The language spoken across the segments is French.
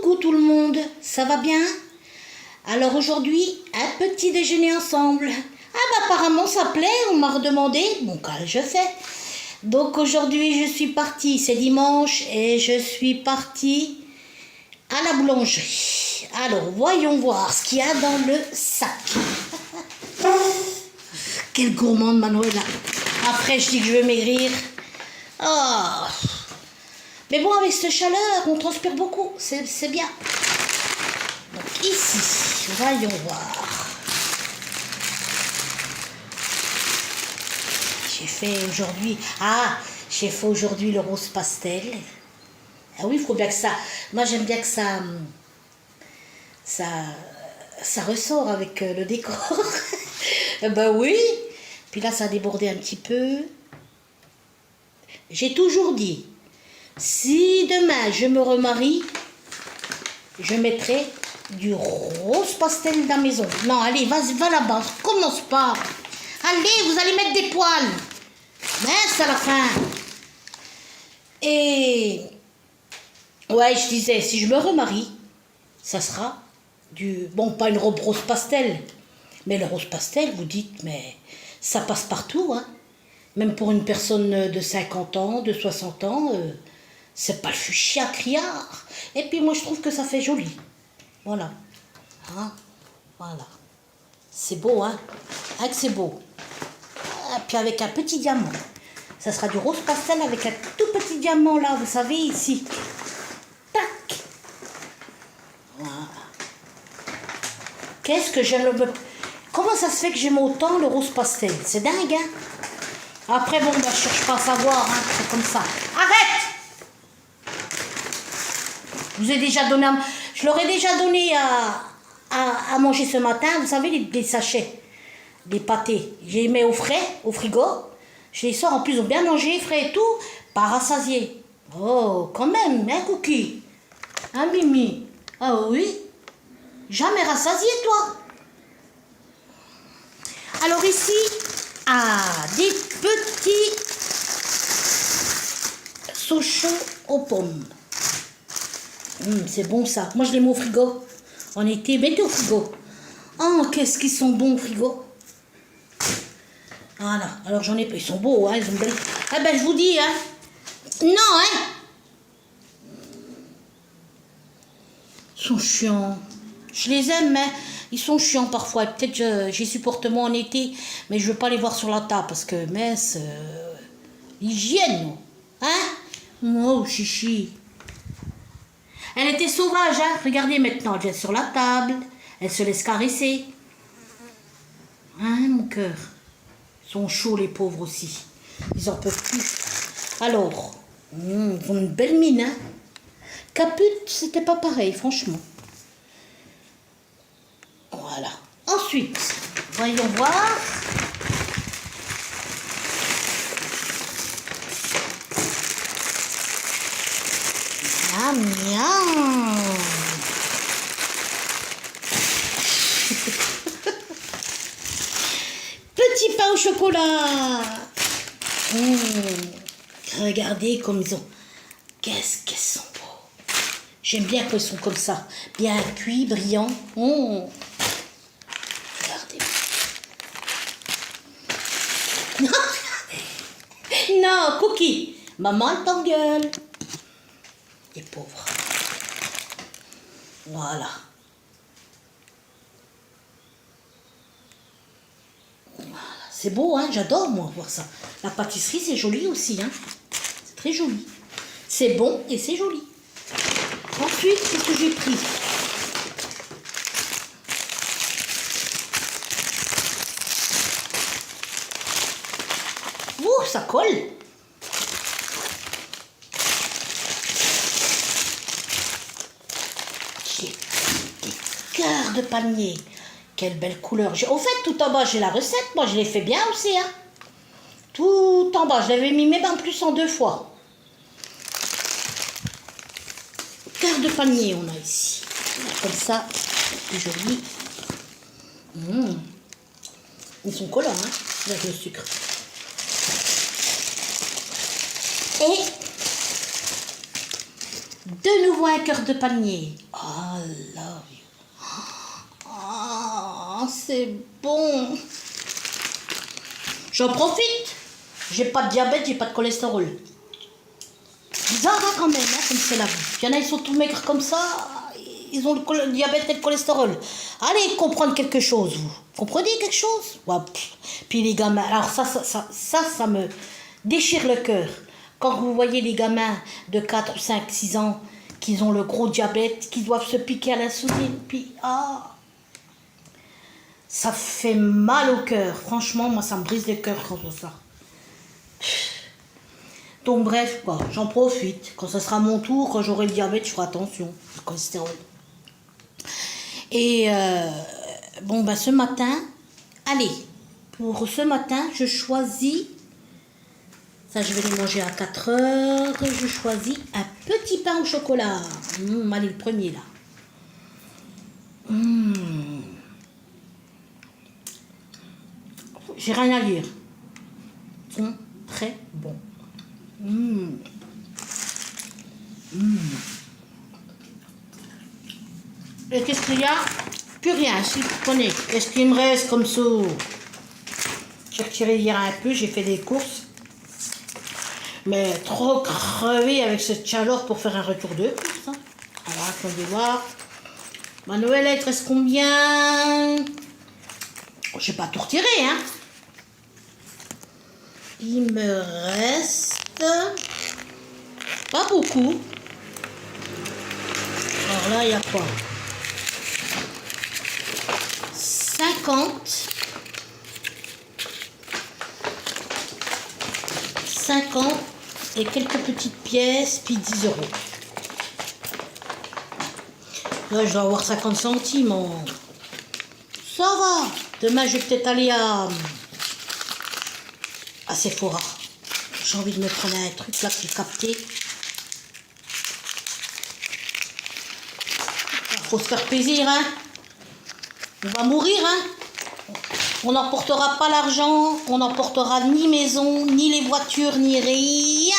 Coucou tout le monde, ça va bien? Alors aujourd'hui, un petit déjeuner ensemble. Ah bah apparemment ça plaît, on m'a redemandé, bon quand je fais. Donc aujourd'hui je suis partie, c'est dimanche et je suis partie à la boulangerie. Alors voyons voir ce qu'il y a dans le sac. Quelle gourmande Manuela. Après je dis que je veux maigrir. Oh. Mais bon, avec cette chaleur, on transpire beaucoup, c'est bien. Donc ici, voyons voir. J'ai fait aujourd'hui le rose pastel. Ah oui, il faut bien que ça... Moi, j'aime bien que ça ressort avec le décor. Ben oui. Puis là, ça a débordé un petit peu. J'ai toujours dit... Si demain je me remarie, je mettrai du rose pastel dans la maison. Non, allez, vas-y, va là-bas, commence pas. Allez, vous allez mettre des poils. Mince à la fin. Et... ouais, je disais, si je me remarie, ça sera du... Bon, pas une robe rose pastel. Mais le rose pastel, vous dites, mais ça passe partout, hein. Même pour une personne de 50 ans, de 60 ans... c'est pas le fuchsia criard. Et puis moi je trouve que ça fait joli. Voilà. Hein? Voilà. C'est beau, hein? Ah, que c'est beau. Et puis avec un petit diamant. Ça sera du rose pastel avec un tout petit diamant là, vous savez, ici. Tac. Voilà. Qu'est-ce que j'aime le... Comment ça se fait que j'aime autant le rose pastel? C'est dingue, hein? Après, bon, bah, je cherche pas à savoir, hein? C'est comme ça. Arrête! Je vous ai déjà donné, je leur ai déjà donné à manger ce matin, vous savez, les sachets, les pâtés. Je les mets au frais, au frigo. Je les sors, en plus, ils ont bien mangé, frais et tout, pas rassasiés. Oh, quand même, hein, Cookie? Hein, Mimi? Ah oui? Jamais rassasié, toi? Alors ici, des petits sauchons aux pommes. C'est bon ça. Moi je les mets au frigo. En été, mettez au frigo. Oh, qu'est-ce qu'ils sont bons au frigo. Voilà. Alors j'en ai pas. Ils sont beaux, hein. Ils ont belle... Ah ben je vous dis, hein. Non, hein. Ils sont chiants. Je les aime, mais ils sont chiants parfois. Peut-être j'y supporte moins en été, mais je veux pas les voir sur la table parce que, mince, l'hygiène, hein. Oh, chichi. Elle était sauvage, hein. Regardez maintenant, elle vient sur la table, elle se laisse caresser. Hein, mon cœur. Ils sont chauds, les pauvres aussi. Ils en peuvent plus. Alors, ils ont une belle mine, hein. Caput, c'était pas pareil, franchement. Voilà. Ensuite, voyons voir. Miam, miam. Petit pain au chocolat. Regardez comme ils ont... Qu'est-ce qu'ils sont beaux. J'aime bien quand ils sont comme ça. Bien cuits, brillants. Regardez. Non, Cookie. Maman, elle t'engueule. Les pauvres. Voilà. Voilà. C'est beau, hein? J'adore, moi, voir ça. La pâtisserie, c'est joli aussi, hein? C'est très joli. C'est bon et c'est joli. Ensuite, qu'est-ce que j'ai pris? Ouh, ça colle. J'ai des cœurs de palmier. Quelle belle couleur. Au fait, tout en bas, j'ai la recette. Moi, je l'ai fait bien aussi, hein. Tout en bas, je l'avais mis même en plus en 2 fois. Cœur de palmier, on a ici. Comme ça, c'est joli. Ils sont collants, hein, avec le sucre. Et De nouveau un cœur de palmier. Oh là. Oh, c'est bon. J'en profite. J'ai pas de diabète, j'ai pas de cholestérol. Bizarre hein, quand même, hein, comme c'est la vie. Il y en a, ils sont tout maigres comme ça. Ils ont le diabète et le cholestérol. Allez comprendre quelque chose, vous. Comprenez quelque chose? Ouais. Puis les gamins, alors ça me déchire le cœur. Quand vous voyez les gamins de 4, 5, 6 ans qui ont le gros diabète, qui doivent se piquer à l'insuline, puis ça fait mal au cœur. Franchement, moi, ça me brise le cœur quand je vois ça. Donc bref, quoi, j'en profite. Quand ce sera mon tour, quand j'aurai le diabète, je ferai attention, le cholestérol. Et bon, ben ce matin, allez, pour ce matin, je choisis, ça je vais les manger à 4 heures, je choisis un petit pain au chocolat. Allez, le premier là. J'ai rien à dire. Ils sont très bons. Et qu'est-ce qu'il y a? Plus rien, si vous prenez. Qu'est-ce qu'il me reste comme ça? J'ai retiré hier un peu, j'ai fait des courses. Mais trop crevé avec cette chaleur pour faire un retour de course. Hein. Alors, attendez voir. Manuel, il te reste combien? Je vais pas tout retirer, hein. Il me reste pas beaucoup. Alors là, il y a quoi? 50 et quelques petites pièces, puis 10 euros. Là, je dois avoir 50 centimes. Ça va. Demain, je vais peut-être aller à Sephora. J'ai envie de me prendre un truc là qui est capté. Faut se faire plaisir, hein. On va mourir, hein. On n'emportera pas l'argent, on n'emportera ni maison, ni les voitures, ni rien.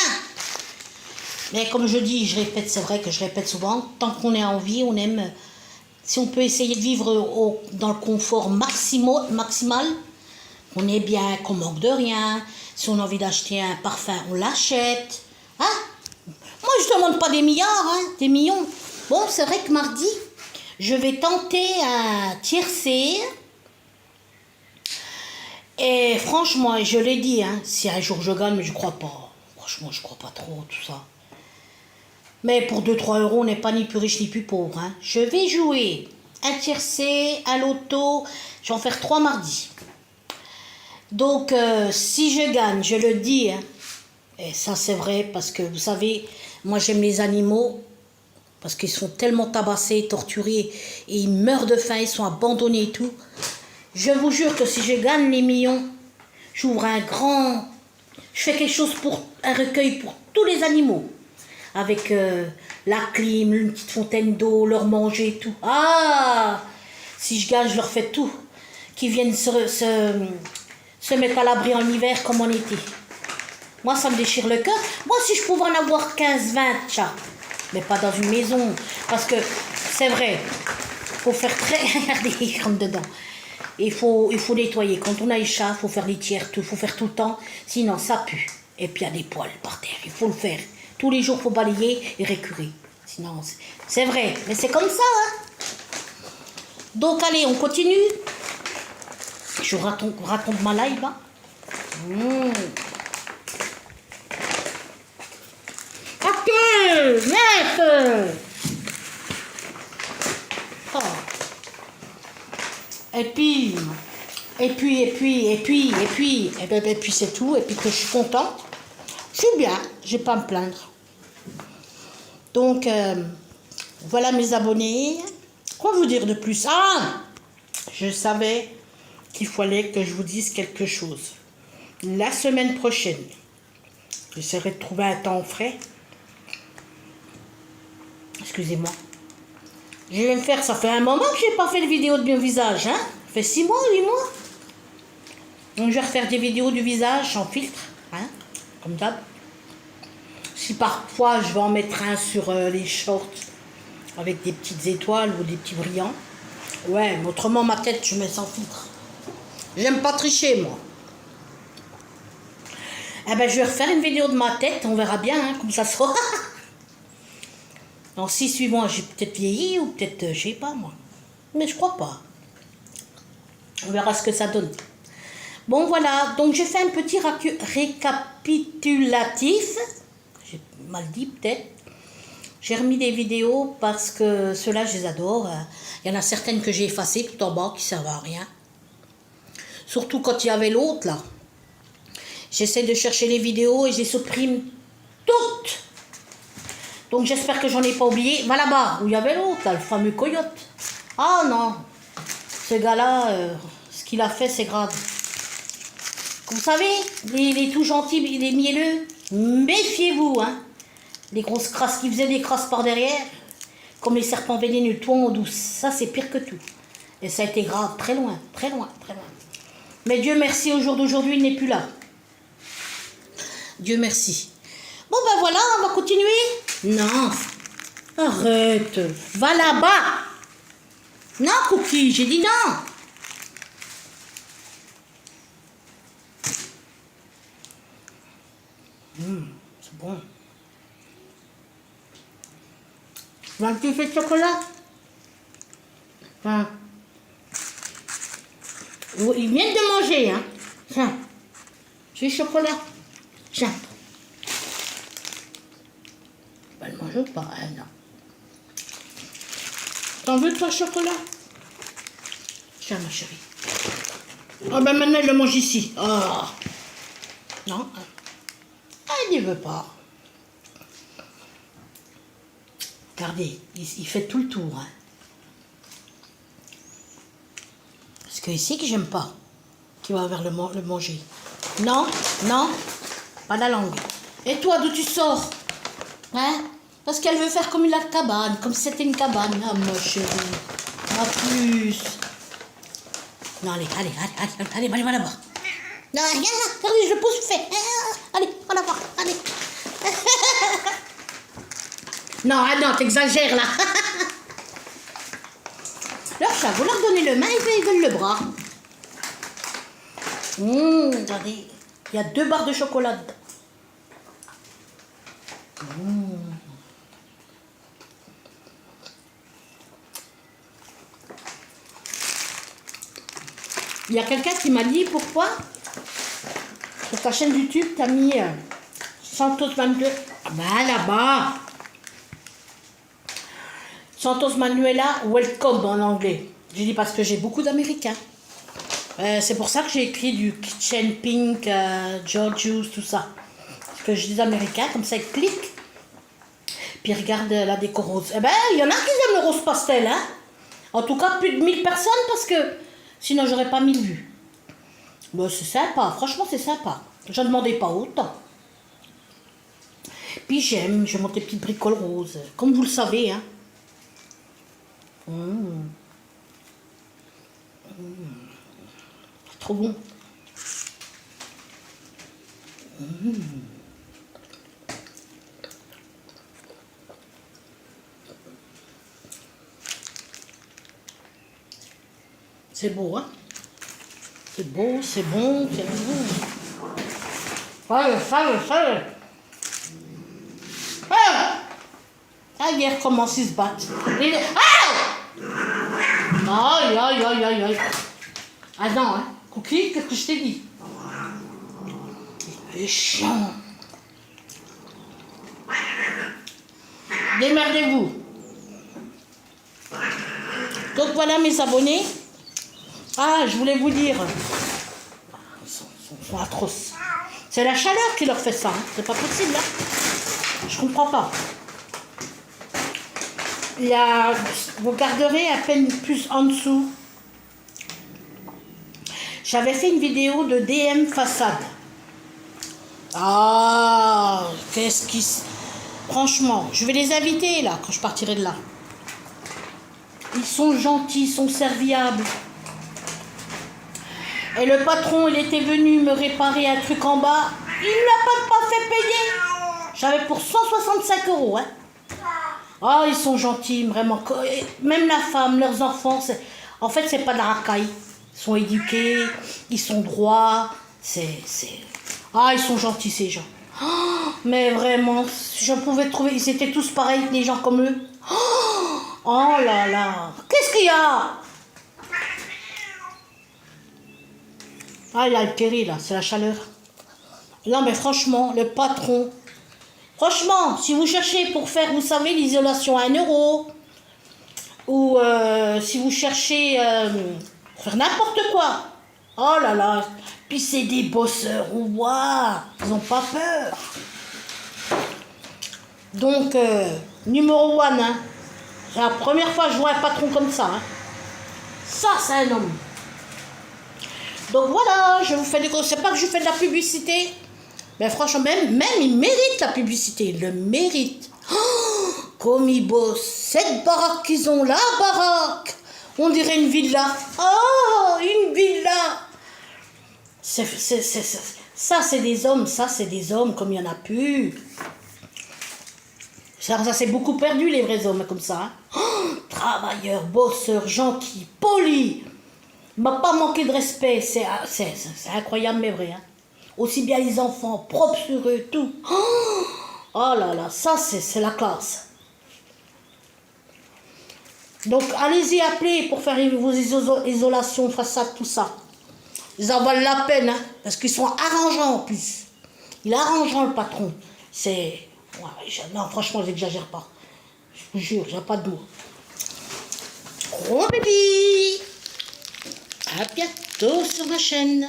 Mais comme je dis, je répète, c'est vrai que je répète souvent, tant qu'on est en vie, on aime. Si on peut essayer de vivre dans le confort maximal, on est bien, qu'on manque de rien. Si on a envie d'acheter un parfum, on l'achète. Hein? Moi, je ne demande pas des milliards, hein, des millions. Bon, c'est vrai que mardi, je vais tenter un tiercé. Et franchement, je l'ai dit, hein, si un jour je gagne, mais je crois pas. Franchement, je crois pas trop, tout ça. Mais pour 2-3 euros, on n'est pas ni plus riche ni plus pauvre. Hein. Je vais jouer un tiercé, un loto. Je vais en faire 3 mardis. Donc, si je gagne, je le dis, hein, et ça c'est vrai, parce que vous savez, moi j'aime les animaux, parce qu'ils sont tellement tabassés, torturés, et ils meurent de faim, ils sont abandonnés et tout. Je vous jure que si je gagne les millions, j'ouvre je fais quelque chose pour un recueil pour tous les animaux. Avec la clim, une petite fontaine d'eau, leur manger et tout. Ah! Si je gagne, je leur fais tout. Qu'ils viennent se mettre à l'abri en hiver comme en été. Moi, ça me déchire le cœur. Moi, si je pouvais en avoir 15-20 chats, mais pas dans une maison. Parce que, c'est vrai, il faut faire très... Regardez, ils rentrent dedans. Il faut nettoyer. Quand on a les chats, il faut faire les tiers, tout. Il faut faire tout le temps. Sinon, ça pue. Et puis, il y a des poils par terre. Il faut le faire. Tous les jours, il faut balayer et récurer. Sinon, c'est vrai. Mais c'est comme ça, hein. Donc, allez, on continue. Je raconte ma live, là. Ok, net. Oh. Et puis c'est tout. Et puis que je suis contente. Je suis bien, je vais pas me plaindre. Donc, voilà mes abonnés. Quoi vous dire de plus? Ah, je savais qu'il fallait que je vous dise quelque chose. La semaine prochaine, j'essaierai de trouver un temps frais. Excusez-moi. Je vais me faire, ça fait un moment que j'ai pas fait de vidéo de mon visage, hein. Ça fait 6 mois, 8 mois. Donc je vais refaire des vidéos du visage sans filtre, hein, comme d'hab. si parfois je vais en mettre un sur les shorts avec des petites étoiles ou des petits brillants. Ouais, mais autrement ma tête je mets sans filtre. J'aime pas tricher moi. Eh ben je vais refaire une vidéo de ma tête, on verra bien hein, comme ça sera. En 6 suivants, j'ai peut-être vieilli ou peut-être, je sais pas moi. Mais je crois pas. On verra ce que ça donne. Bon voilà, donc j'ai fait un petit récapitulatif. J'ai mal dit peut-être. J'ai remis des vidéos parce que ceux-là, je les adore. Il y en a certaines que j'ai effacées tout en bas qui ne servent à rien. Surtout quand il y avait l'autre là. J'essaie de chercher les vidéos et je les supprime toutes. Donc j'espère que j'en ai pas oublié. Va là-bas, où il y avait l'autre, le fameux coyote. Ah non, ce gars-là, ce qu'il a fait, c'est grave. Vous savez, il est tout gentil, il est mielleux. Méfiez-vous, hein. Les grosses crasses qui faisaient des crasses par derrière, comme les serpents vénéneux, tout en douce. Ça, c'est pire que tout. Et ça a été grave, très loin, très loin, très loin. Mais Dieu merci, au jour d'aujourd'hui, il n'est plus là. Dieu merci. Bon ben voilà, on va continuer. Non, arrête, va là-bas. Non, Cookie, j'ai dit non. C'est bon. Tu veux un petit fait de chocolat? Enfin, ils viennent de manger, hein. Tiens, j'ai chocolat. Tiens. Ben, elle mange pas, elle, non. T'en veux toi, chocolat? Tiens, ma chérie. Oh, ben maintenant, elle le mange ici. Oh. Non. Elle n'y veut pas. Regardez, il fait tout le tour. Hein. Parce que ici que j'aime pas. Qui va vers le manger. Non, non, pas la langue. Et toi, d'où tu sors? Hein? Parce qu'elle veut faire comme la cabane, comme si c'était une cabane. Ah, ma chérie. Ma puce. Non, allez, va là-bas. Non, regarde, regardez, je le pousse, fais. Allez, va là-bas, allez. Non, ah non, t'exagères là. Leur chat, vous leur donnez le main, ils veulent le bras. Regardez, il y a 2 barres de chocolat dedans. Il y a quelqu'un qui m'a dit pourquoi sur ta chaîne YouTube t'as mis Santos 22. Bah là-bas. Santos Manuela Welcome en anglais. J'ai dit parce que j'ai beaucoup d'Américains. C'est pour ça que j'ai écrit du Kitchen Pink, Georgius, tout ça. Parce que j'ai des Américains, comme ça ils cliquent. Puis ils regardent la déco rose. Eh ben, il y en a qui aiment le rose pastel, hein. En tout cas, plus de 1000 personnes parce que sinon j'aurais pas 1000 vues. Bon, c'est sympa, franchement c'est sympa. Je ne demandais pas autant. Puis je monte des petites bricoles roses, comme vous le savez, hein. C'est trop bon. C'est beau, hein? C'est beau, c'est bon, c'est bon. Allez. Ah, hier, comment ils se battent. Aïe. Ah non, hein. Cookie, qu'est-ce que je t'ai dit? Il est chiant. Démerdez-vous. Donc voilà mes abonnés. Ah, je voulais vous dire. Ils sont atroces. C'est la chaleur qui leur fait ça. Hein. C'est pas possible, hein. Je comprends pas. Vous garderez à peine plus en dessous. J'avais fait une vidéo de DM façade. Ah, qu'est-ce qui... Franchement, je vais les inviter là, quand je partirai de là. Ils sont gentils, ils sont serviables. Et le patron, il était venu me réparer un truc en bas. Il ne l'a pas fait payer. J'avais pour 165 €. Hein. Ah, ils sont gentils, vraiment. Même la femme, leurs enfants, en fait, c'est pas de la racaille. Ils sont éduqués, ils sont droits. Ah, ils sont gentils, ces gens. Oh, mais vraiment, je pouvais trouver... Ils étaient tous pareils, des gens comme eux. Oh là là. Qu'est-ce qu'il y a? Ah, il a altéré, là. C'est la chaleur. Non, mais franchement, le patron... Franchement, si vous cherchez pour faire, vous savez, l'isolation à 1 €, ou si vous cherchez faire n'importe quoi, oh là là, puis c'est des bosseurs, ouah, ils n'ont pas peur. Donc, numéro 1, hein, c'est la première fois que je vois un patron comme ça. Hein. Ça, c'est un homme. Donc voilà, je vous fais des... C'est pas que je fais de la publicité. Mais franchement, même il mérite la publicité, il le mérite. Oh, comme ils bossent, cette baraque qu'ils ont, la baraque, on dirait une villa. Oh, une villa. Ça, c'est des hommes, comme il n'y en a plus. Ça s'est beaucoup perdu, les vrais hommes comme ça. Hein. Oh, travailleurs, bosseurs, gentils, polis. Il m'a pas manqué de respect, c'est incroyable, mais vrai. Hein. Aussi bien les enfants, propres sur eux, tout. Oh là là, ça c'est la classe. Donc allez-y, appelez pour faire vos isolations, façade, tout ça. Ils en valent la peine, hein, parce qu'ils sont arrangeants en plus. Il est arrangeant le patron. C'est... Ouais, non, franchement, j'exagère pas. Je vous jure, j'ai pas de mots. Gros bébé. À bientôt sur ma chaîne.